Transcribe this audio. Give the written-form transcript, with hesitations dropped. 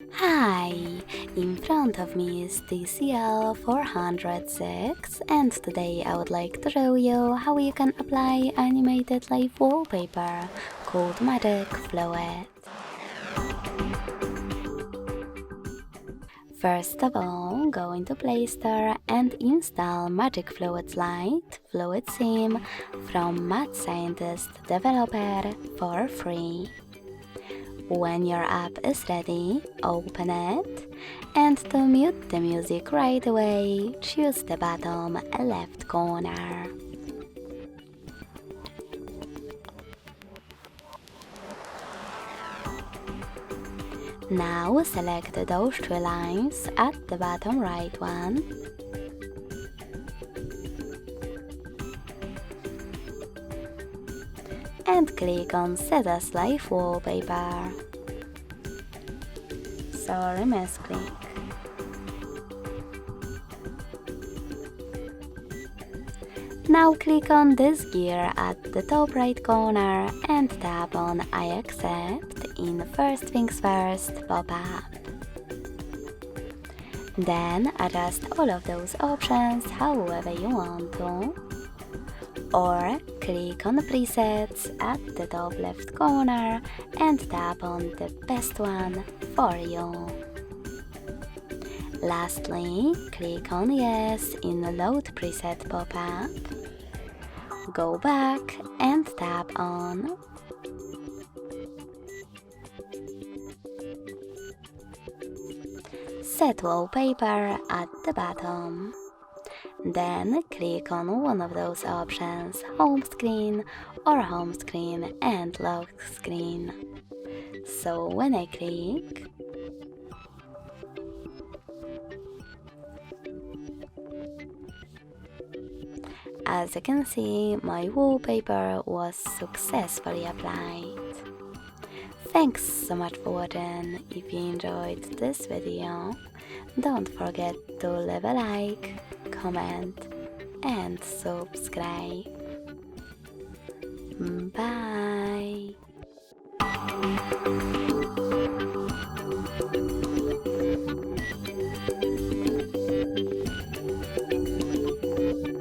Hi! In front of me is TCL 406 and today I would like to show you how you can apply animated live wallpaper called Magic Fluid. First of all, go into Play Store and install Magic Fluid Lite Fluid Sim from Mad Scientist Developer for free. When your app is ready, open it, and to mute the music right away, choose the bottom left corner. Now select those three lines at the bottom right one. And click on Set as Live Wallpaper. Sorry, misclick. Now click on this gear at the top right corner and tap on I accept in First Things First pop-up. Then adjust all of those options however you want to. Or click on the presets at the top left corner and tap on the best one for you. Lastly, click on Yes in the Load Preset pop-up. Go back and tap on Set Wallpaper at the bottom. Then click on one of those options, Home Screen or Home Screen and Lock Screen. So when I click, as you can see, my wallpaper was successfully applied. Thanks so much for watching. If you enjoyed this video, don't forget to leave a like, comment and subscribe. Bye!